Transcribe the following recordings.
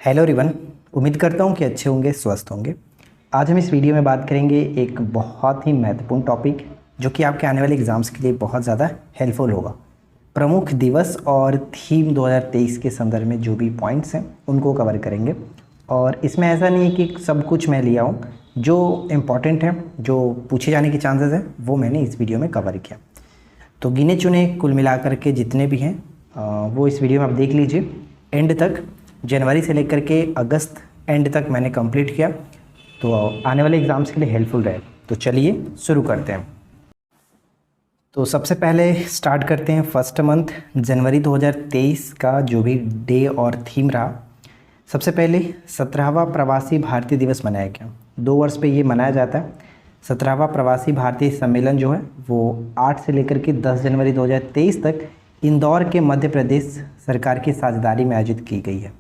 Hello everyone, उम्मीद करता हूँ कि अच्छे होंगे, स्वस्थ होंगे। आज हम इस वीडियो में बात करेंगे एक बहुत ही महत्वपूर्ण टॉपिक जो कि आपके आने वाले एग्ज़ाम्स के लिए बहुत ज़्यादा हेल्पफुल होगा। प्रमुख दिवस और थीम 2023 के संदर्भ में जो भी पॉइंट्स हैं उनको कवर करेंगे। और इसमें ऐसा नहीं है कि सब कुछ मैं लिया हूँ, जो इम्पॉर्टेंट है, जो पूछे जाने के चांसेस हैं वो मैंने इस वीडियो में कवर किया। तो गिने चुने कुल मिलाकर के जितने भी हैं वो इस वीडियो में आप देख लीजिए एंड तक। जनवरी से लेकर के अगस्त एंड तक मैंने कंप्लीट किया, तो आने वाले एग्ज़ाम्स के लिए हेल्पफुल रहे। तो चलिए शुरू करते हैं। तो सबसे पहले स्टार्ट करते हैं फर्स्ट मंथ जनवरी 2023 का जो भी डे और थीम रहा। सबसे पहले 17वां प्रवासी भारतीय दिवस मनाया गया। 2 वर्ष पे ये मनाया जाता है। 17वां प्रवासी भारतीय सम्मेलन जो है वो 8 से लेकर के 10 जनवरी 2023 तक इंदौर के मध्य प्रदेश सरकार की साझेदारी में आयोजित की गई है।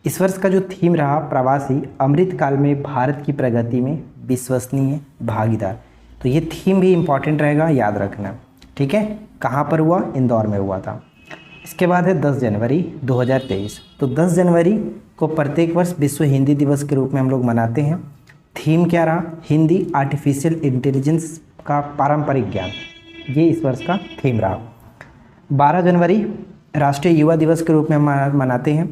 इस वर्ष का जो थीम रहा प्रवासी अमृतकाल में भारत की प्रगति में विश्वसनीय भागीदार। तो ये थीम भी इम्पॉर्टेंट रहेगा, याद रखना, ठीक है। कहाँ पर हुआ? इंदौर में हुआ था। इसके बाद है 10 जनवरी 2023। तो 10 जनवरी को प्रत्येक वर्ष विश्व हिंदी दिवस के रूप में हम लोग मनाते हैं। थीम क्या रहा? हिंदी आर्टिफिशियल इंटेलिजेंस का पारंपरिक ज्ञान, ये इस वर्ष का थीम रहा। 12 जनवरी राष्ट्रीय युवा दिवस के रूप में मनाते हैं,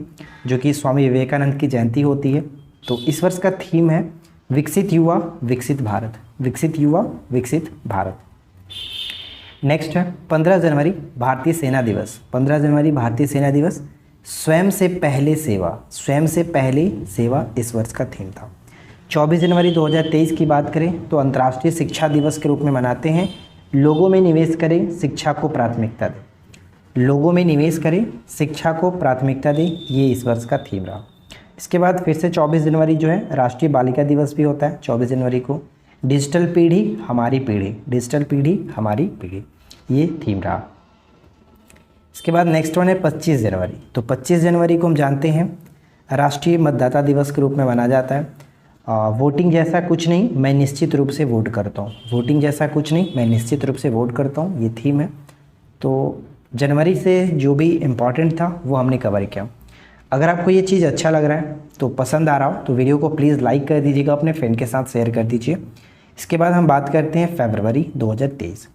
जो कि स्वामी विवेकानंद की जयंती होती है। तो इस वर्ष का थीम है विकसित युवा विकसित भारत, विकसित युवा विकसित भारत। नेक्स्ट है 15 जनवरी भारतीय सेना दिवस। 15 जनवरी भारतीय सेना दिवस स्वयं से पहले सेवा, स्वयं से पहले सेवा इस वर्ष का थीम था। 24 जनवरी 2023 की बात करें तो अंतर्राष्ट्रीय शिक्षा दिवस के रूप में मनाते हैं। लोगों में निवेश करें, शिक्षा को प्राथमिकता दें। लोगों में निवेश करें, शिक्षा को प्राथमिकता दें, ये इस वर्ष का थीम रहा। इसके बाद फिर से 24 जनवरी जो है राष्ट्रीय बालिका दिवस भी होता है। 24 जनवरी को डिजिटल पीढ़ी हमारी पीढ़ी, डिजिटल पीढ़ी हमारी पीढ़ी, ये थीम रहा। इसके बाद नेक्स्ट वन है 25 जनवरी। तो 25 जनवरी को हम जानते हैं राष्ट्रीय मतदाता दिवस के रूप में मनाया जाता है। वोटिंग जैसा कुछ नहीं, मैं निश्चित रूप से वोट करता हूँ। वोटिंग जैसा कुछ नहीं, मैं निश्चित रूप से वोट करता हूँ, ये थीम है। तो जनवरी से जो भी इम्पॉर्टेंट था वो हमने कवर किया। अगर आपको ये चीज़ अच्छा लग रहा है तो पसंद आ रहा हो तो वीडियो को प्लीज़ लाइक कर दीजिएगा, अपने फ्रेंड के साथ शेयर कर दीजिए। इसके बाद हम बात करते हैं फरवरी 2023।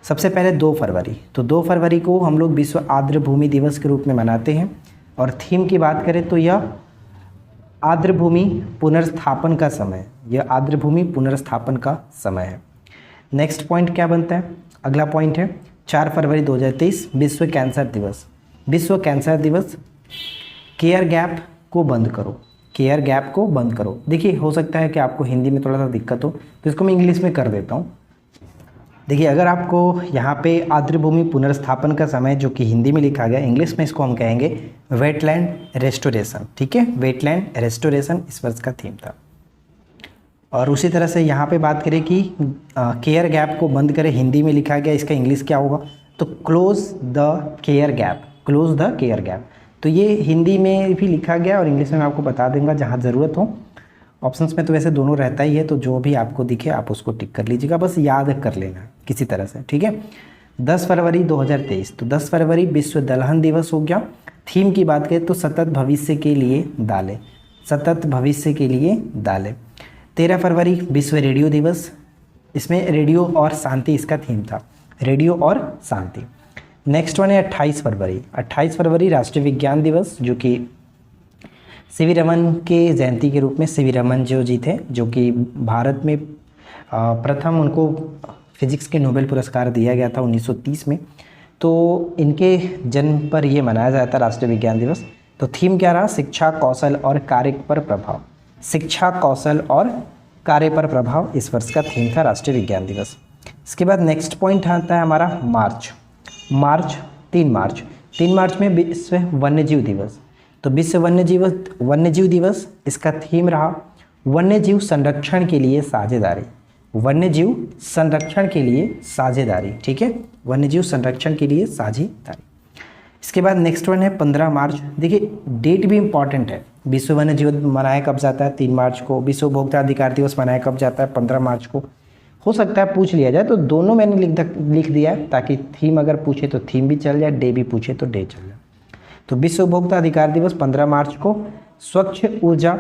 सबसे पहले 2 फरवरी। तो 2 फरवरी को हम लोग विश्व आर्द्र भूमि दिवस के रूप में मनाते हैं। और थीम की बात करें तो यह आर्द्र भूमि पुनर्स्थापन का समय, यह आर्द्र भूमि पुनर्स्थापन का समय है। नेक्स्ट पॉइंट क्या बनता है? अगला पॉइंट है 4 फरवरी 2023 विश्व कैंसर दिवस। विश्व कैंसर दिवस। केयर गैप को बंद करो, केयर गैप को बंद करो। देखिए, हो सकता है कि आपको हिंदी में थोड़ा सा दिक्कत हो तो इसको मैं इंग्लिश में कर देता हूँ। देखिए, अगर आपको यहाँ पे आर्द्र भूमि पुनर्स्थापन का समय जो कि हिंदी में लिखा गया, इंग्लिश में इसको हम कहेंगे वेटलैंड रेस्टोरेशन, ठीक है। वेटलैंड रेस्टोरेशन इस वर्ष का थीम था। और उसी तरह से यहाँ पे बात करें कि केयर गैप को बंद करें, हिंदी में लिखा गया, इसका इंग्लिश क्या होगा? तो close the care gap, close the care gap. तो ये हिंदी में भी लिखा गया और इंग्लिश में मैं आपको बता दूंगा जहाँ ज़रूरत हो। ऑप्शंस में तो वैसे दोनों रहता ही है, तो जो भी आपको दिखे आप उसको टिक कर लीजिएगा, बस याद कर लेना किसी तरह से, ठीक है। 10 फरवरी 2023। तो 10 फरवरी विश्व दलहन दिवस हो गया। थीम की बात करें तो सतत भविष्य के लिए दालें, सतत भविष्य के लिए दालें। 13 फरवरी विश्व रेडियो दिवस। इसमें रेडियो और शांति इसका थीम था, रेडियो और शांति। नेक्स्ट वन है 28 फरवरी। 28 फरवरी राष्ट्रीय विज्ञान दिवस, जो कि सीवी रमन के जयंती के रूप में, सीवी रमन जी थे जो कि भारत में प्रथम उनको फिजिक्स के नोबेल पुरस्कार दिया गया था 1930 में। तो इनके जन्म पर ये मनाया जाता है राष्ट्रीय विज्ञान दिवस। तो थीम क्या रहा? शिक्षा, कौशल और कार्य पर प्रभाव। शिक्षा, कौशल और कार्य पर प्रभाव इस वर्ष का थीम था राष्ट्रीय विज्ञान दिवस। इसके बाद नेक्स्ट पॉइंट आता है हमारा मार्च। 3 मार्च। 3 मार्च में विश्व वन्यजीव दिवस। तो विश्व वन्यजीव दिवस इसका थीम रहा वन्यजीव संरक्षण के लिए साझेदारी, वन्यजीव संरक्षण के लिए साझेदारी, ठीक है, वन्यजीव संरक्षण के लिए साझेदारी। इसके बाद नेक्स्ट वन है 15 मार्च। देखिए, डेट भी इम्पॉर्टेंट है। विश्व वन्यजीव मनाया कब जाता है? 3 मार्च को। विश्व उपभोक्ता अधिकार दिवस मनाया कब जाता है? 15 मार्च को। हो सकता है पूछ लिया जाए, तो दोनों मैंने लिख दिया है ताकि थीम अगर पूछे तो थीम भी चल जाए, डे भी पूछे तो डे चल जाए। तो विश्व उपभोक्ता अधिकार दिवस 15 मार्च को। स्वच्छ ऊर्जा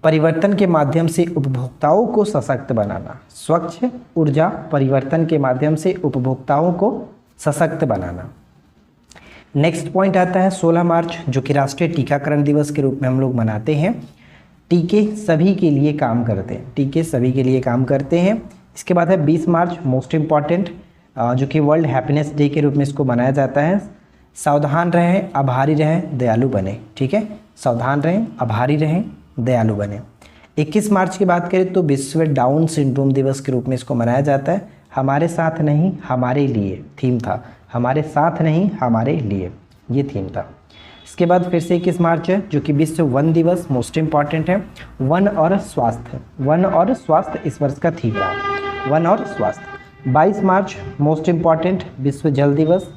परिवर्तन के माध्यम से उपभोक्ताओं को सशक्त बनाना। स्वच्छ ऊर्जा परिवर्तन के माध्यम से उपभोक्ताओं को सशक्त बनाना। नेक्स्ट पॉइंट आता है 16 मार्च, जो कि राष्ट्रीय टीकाकरण दिवस के रूप में हम लोग मनाते हैं। टीके सभी के लिए काम करते हैं, टीके सभी के लिए काम करते हैं। इसके बाद है 20 मार्च, मोस्ट इम्पॉर्टेंट, जो कि वर्ल्ड हैप्पीनेस डे के रूप में इसको मनाया जाता है। सावधान रहें, आभारी रहें, दयालु बने। ठीक है, सावधान रहें, आभारी रहें, दयालु बने। 21 मार्च की बात करें तो विश्व डाउन सिंड्रोम दिवस के रूप में इसको मनाया जाता है। हमारे साथ नहीं हमारे लिए थीम था, हमारे साथ नहीं हमारे लिए, ये थीम था। इसके बाद फिर से 21 मार्च है, जो कि विश्व वन दिवस, मोस्ट इम्पॉर्टेंट है। वन और स्वास्थ्य, वन और स्वास्थ्य इस वर्ष का थीम रहा, वन और स्वास्थ्य। 22 मार्च मोस्ट इम्पॉर्टेंट, विश्व जल दिवस।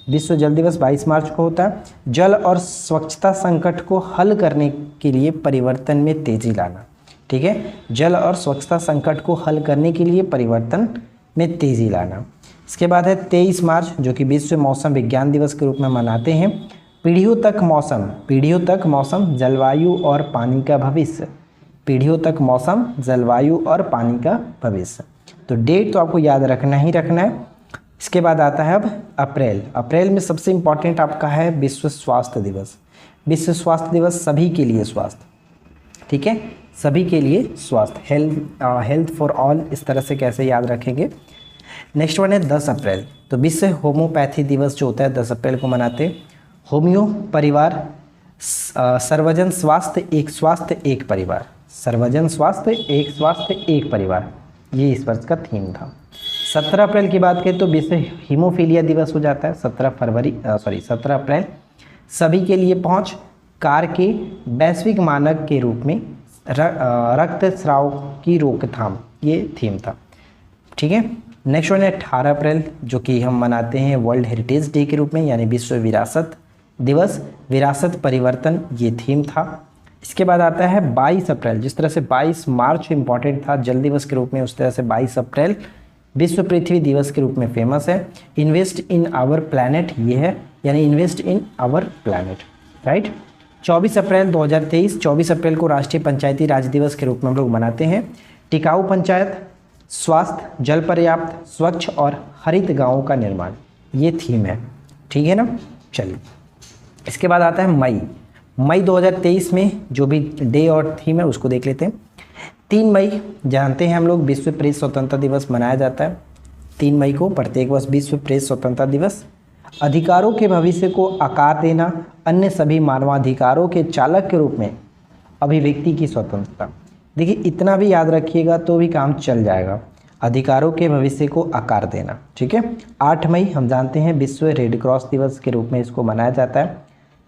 विश्व जल दिवस 22 मार्च को होता है। जल और स्वच्छता संकट को हल करने के लिए परिवर्तन में तेजी लाना। ठीक है, जल और स्वच्छता संकट को हल करने के लिए परिवर्तन में तेजी लाना। इसके बाद है 23 मार्च, जो कि विश्व मौसम विज्ञान दिवस के रूप में मनाते हैं। पीढ़ियों तक मौसम, पीढ़ियों तक मौसम, जलवायु और पानी का भविष्य। पीढ़ियों तक मौसम, जलवायु और पानी का भविष्य। तो डेट तो आपको याद रखना ही रखना है। इसके बाद आता है अब अप्रैल। अप्रैल में सबसे इम्पॉर्टेंट आपका है विश्व स्वास्थ्य दिवस। विश्व स्वास्थ्य दिवस, सभी के लिए स्वास्थ्य। ठीक है, सभी के लिए स्वास्थ्य, हेल्थ फॉर ऑल, इस तरह से कैसे याद रखेंगे। नेक्स्ट वन है 10 अप्रैल, तो विश्व होम्योपैथी दिवस जो होता है 10 अप्रैल को मनाते हैं। होम्यो परिवार, सर्वजन स्वास्थ्य एक परिवार, सर्वजन स्वास्थ्य एक परिवार, ये इस वर्ष का थीम था। 17 अप्रैल की बात करें तो विश्व हीमोफीलिया दिवस हो जाता है। 17 अप्रैल। सभी के लिए पहुंच, कार के वैश्विक मानक के रूप में रक्तस्राव की रोकथाम, ये थीम था। ठीक है, नेक्स्ट वन है 18 अप्रैल, जो कि हम मनाते हैं वर्ल्ड हेरिटेज डे के रूप में, यानी विश्व विरासत दिवस, विरासत परिवर्तन, ये थीम था। इसके बाद आता है 22 अप्रैल। जिस तरह से 22 मार्च इम्पॉर्टेंट था जल दिवस के रूप में, उस तरह से 22 अप्रैल विश्व पृथ्वी दिवस के रूप में फेमस है। इन्वेस्ट इन आवर प्लैनेट, ये है, यानी invest in our planet, right. 24 अप्रैल 2023, 24 अप्रैल को राष्ट्रीय पंचायती राज दिवस के रूप में हम लोग मनाते हैं। टिकाऊ पंचायत, स्वास्थ्य, जल पर्याप्त, स्वच्छ और हरित गाँवों का निर्माण, ये थीम है। ठीक है ना, चलिए। इसके बाद आता है मई 2023 में जो भी डे और थीम है उसको देख लेते हैं। 3 मई जानते हैं हम लोग विश्व प्रेस स्वतंत्रता दिवस मनाया जाता है। 3 मई को प्रत्येक वर्ष विश्व प्रेस स्वतंत्रता दिवस। अधिकारों के भविष्य को आकार देना, अन्य सभी मानवाधिकारों के चालक के रूप में अभिव्यक्ति की स्वतंत्रता। देखिए इतना भी याद रखिएगा तो भी काम चल जाएगा। अधिकारों के भविष्य को आकार देना, ठीक है। 8 मई हम जानते हैं विश्व रेड क्रॉस दिवस के रूप में इसको मनाया जाता है।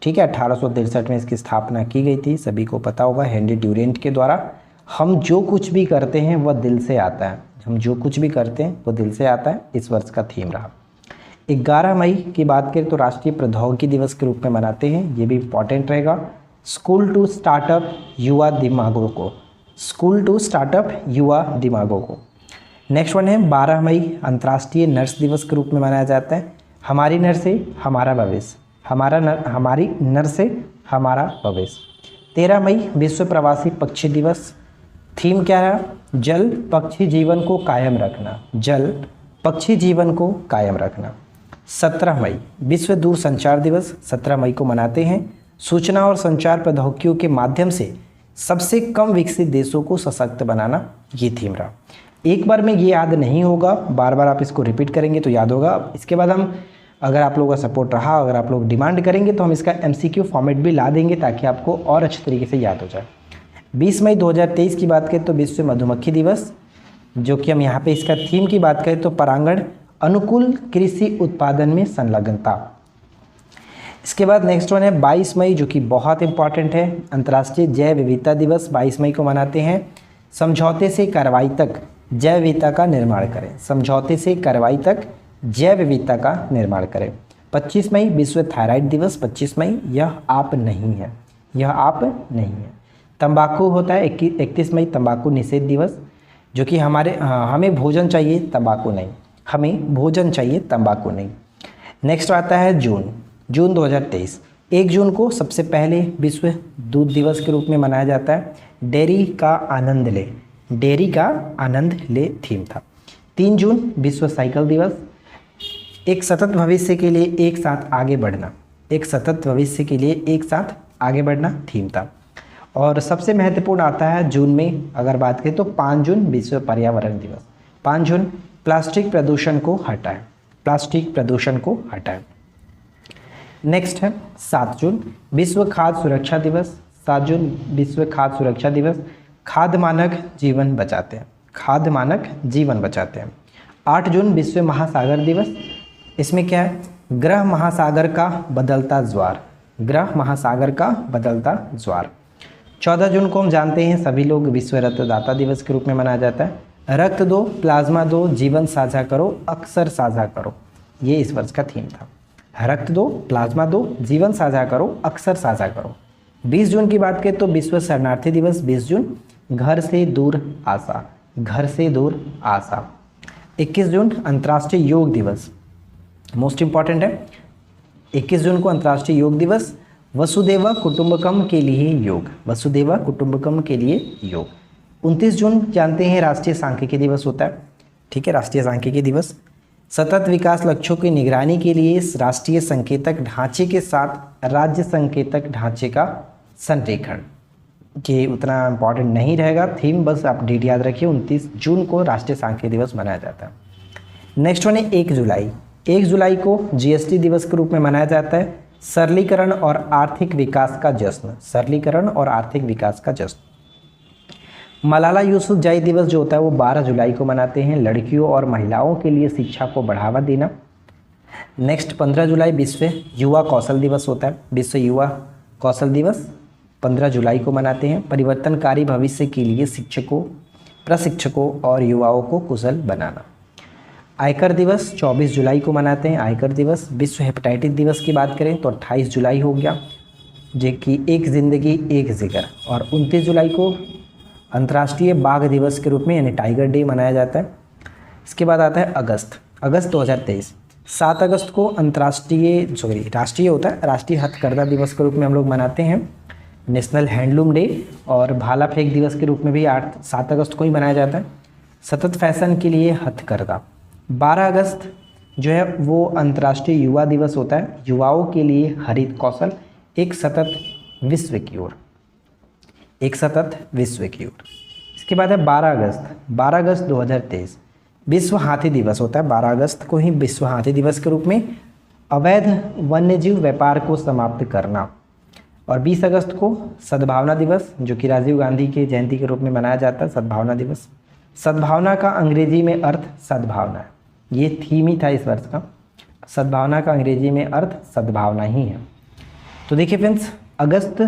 ठीक है, 1863 में इसकी स्थापना की गई थी, सभी को पता होगा, हेनरी ड्यूरेंट के द्वारा। हम जो कुछ भी करते हैं वह दिल से आता है, हम जो कुछ भी करते हैं वो दिल से आता है, इस वर्ष का थीम रहा। 11 मई की बात करें तो राष्ट्रीय प्रौद्योगिकी दिवस के रूप में मनाते हैं, ये भी इम्पॉर्टेंट रहेगा। स्कूल टू स्टार्टअप युवा दिमागों को, स्कूल टू स्टार्टअप युवा दिमागों को। नेक्स्ट वन है 12 मई अंतर्राष्ट्रीय नर्स दिवस के रूप में मनाया जाता है। हमारी नर्स से हमारा भविष्य, हमारी नर्स से हमारा भविष्य। 13 मई विश्व प्रवासी पक्षी दिवस। थीम क्या रहा? जल पक्षी जीवन को कायम रखना, जल पक्षी जीवन को कायम रखना। 17 मई विश्व दूरसंचार दिवस 17 मई को मनाते हैं। सूचना और संचार प्रौद्योगिकियों के माध्यम से सबसे कम विकसित देशों को सशक्त बनाना, ये थीम रहा। एक बार में ये याद नहीं होगा, बार बार आप इसको रिपीट करेंगे तो याद होगा। इसके बाद हम, अगर आप लोगों का सपोर्ट रहा, अगर आप लोग डिमांड करेंगे तो हम इसका MCQ फॉर्मेट भी ला देंगे ताकि आपको और अच्छे तरीके से याद हो जाए। 20 मई 2023 की बात करें तो विश्व मधुमक्खी दिवस, जो कि हम यहाँ पे इसका थीम की बात करें तो परागण अनुकूल कृषि उत्पादन में संलग्नता। इसके बाद नेक्स्ट वन है 22 मई, जो कि बहुत इंपॉर्टेंट है, अंतर्राष्ट्रीय जैव विविधता दिवस 22 मई को मनाते हैं। समझौते से कार्रवाई तक जैव विविधता का निर्माण करें, समझौते से कार्रवाई तक जैव विविधता का निर्माण करें। 25 मई विश्व थायराइड दिवस, 25 मई, यह आप नहीं है, यह आप नहीं है। तंबाकू होता है 31 मई तंबाकू निषेध दिवस, जो कि हमें भोजन चाहिए तंबाकू नहीं, हमें भोजन चाहिए तंबाकू नहीं। नेक्स्ट आता है जून 2023 1 जून को सबसे पहले विश्व दूध दिवस के रूप में मनाया जाता है। डेयरी का आनंद ले, डेयरी का आनंद ले थीम था। 3 जून विश्व साइकिल दिवस, एक सतत भविष्य के लिए एक साथ आगे बढ़ना, एक सतत भविष्य के लिए एक साथ आगे बढ़ना थीम था। और सबसे महत्वपूर्ण आता है जून में अगर बात करें तो 5 जून विश्व पर्यावरण दिवस। 5 जून प्लास्टिक प्रदूषण को हटाएं, प्लास्टिक प्रदूषण को हटाएं। नेक्स्ट है 7 जून विश्व खाद्य सुरक्षा दिवस। 7 जून विश्व खाद्य सुरक्षा दिवस। खाद्य मानक जीवन बचाते हैं, खाद्य मानक जीवन बचाते हैं। 8 जून विश्व महासागर दिवस। इसमें क्या है, ग्रह महासागर का बदलता ज्वार, ग्रह महासागर का बदलता ज्वार। 14 जून को हम जानते हैं सभी लोग विश्व रक्तदाता दिवस के रूप में मनाया जाता है। रक्त दो, प्लाज्मा दो, जीवन साझा करो, अक्सर साझा करो, ये इस वर्ष का थीम था। रक्त दो, प्लाज्मा दो, जीवन साझा करो, अक्सर साझा करो। 20 जून की बात करें तो विश्व शरणार्थी दिवस। 20 जून घर से दूर आशा, घर से दूर आशा। 21 जून अंतर्राष्ट्रीय योग दिवस, मोस्ट इंपॉर्टेंट है। 21 जून को अंतर्राष्ट्रीय योग दिवस। वसुदेव कुटुंबकम के लिए योग, वसुदेव कुटुंबकम के लिए योग। 29 जून जानते हैं राष्ट्रीय सांख्यिकी दिवस होता है, ठीक है, राष्ट्रीय सांख्यिकी दिवस। सतत विकास लक्ष्यों की निगरानी के लिए राष्ट्रीय संकेतक ढांचे के साथ राज्य संकेतक ढांचे का संरेखण, कि उतना इम्पॉर्टेंट नहीं रहेगा थीम, बस आप डेट याद रखिए। 29 जून को राष्ट्रीय सांख्यिकी दिवस मनाया जाता है। नेक्स्ट वन है 1 जुलाई। 1 जुलाई को जीएसटी दिवस के रूप में मनाया जाता है। सरलीकरण और आर्थिक विकास का जश्न, सरलीकरण और आर्थिक विकास का जश्न। मलाला यूसुफजई दिवस जो होता है वो 12 जुलाई को मनाते हैं, लड़कियों और महिलाओं के लिए शिक्षा को बढ़ावा देना। नेक्स्ट 15 जुलाई विश्व युवा कौशल दिवस होता है। विश्व युवा कौशल दिवस 15 जुलाई को मनाते हैं। परिवर्तनकारी भविष्य के लिए शिक्षकों, प्रशिक्षकों और युवाओं को कुशल बनाना। आयकर दिवस 24 जुलाई को मनाते हैं, आयकर दिवस। विश्व हेपेटाइटिस दिवस की बात करें तो 28 जुलाई हो गया, जो कि एक ज़िंदगी एक जिगर। और 29 जुलाई को अंतर्राष्ट्रीय बाघ दिवस के रूप में यानी टाइगर डे मनाया जाता है। इसके बाद आता है अगस्त, अगस्त 2023। 7 अगस्त को राष्ट्रीय होता है, राष्ट्रीय हथकरघा दिवस के रूप में हम लोग मनाते हैं, नेशनल हैंडलूम डे। और भाला फेंक दिवस के रूप में भी 7 अगस्त को ही मनाया जाता है। सतत फैशन के लिए हथकरघा। 12 अगस्त जो है वो अंतर्राष्ट्रीय युवा दिवस होता है, युवाओं के लिए हरित कौशल, एक सतत विश्व की ओर, एक सतत विश्व की ओर। इसके बाद है 12 अगस्त, 12 अगस्त 2023 विश्व हाथी दिवस होता है। 12 अगस्त को ही विश्व हाथी दिवस के रूप में अवैध वन्यजीव व्यापार को समाप्त करना। और 20 अगस्त को सद्भावना दिवस, जो कि राजीव गांधी की जयंती के रूप में मनाया जाता है, सद्भावना दिवस। सद्भावना का अंग्रेजी में अर्थ सद्भावना है, ये थीम ही था इस वर्ष का। सद्भावना का अंग्रेजी में अर्थ सद्भावना ही है। तो देखिए फ्रेंड्स, अगस्त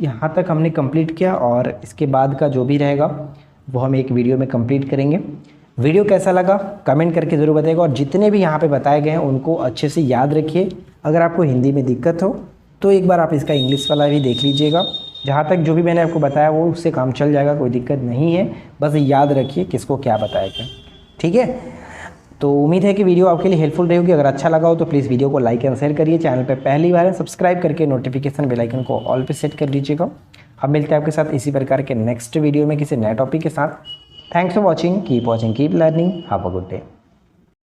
यहाँ तक हमने कंप्लीट किया और इसके बाद का जो भी रहेगा वो हम एक वीडियो में कंप्लीट करेंगे। वीडियो कैसा लगा कमेंट करके ज़रूर बताइएगा, और जितने भी यहाँ पे बताए गए हैं उनको अच्छे से याद रखिए। अगर आपको हिंदी में दिक्कत हो तो एक बार आप इसका इंग्लिश वाला भी देख लीजिएगा। जहाँ तक जो भी मैंने आपको बताया वो उससे काम चल जाएगा, कोई दिक्कत नहीं है, बस याद रखिए किसको क्या बताया गया, ठीक है। तो उम्मीद है कि वीडियो आपके लिए हेल्पफुल रहेगी। अगर अच्छा लगा हो तो प्लीज़ वीडियो को लाइक एंड शेयर करिए। चैनल पे पहली बार है सब्सक्राइब करके नोटिफिकेशन बेल आइकन को ऑल पे सेट कर लीजिएगा। हम मिलते हैं आपके साथ इसी प्रकार के नेक्स्ट वीडियो में किसी नए टॉपिक के साथ। Thanks for watching, keep learning, have a good day.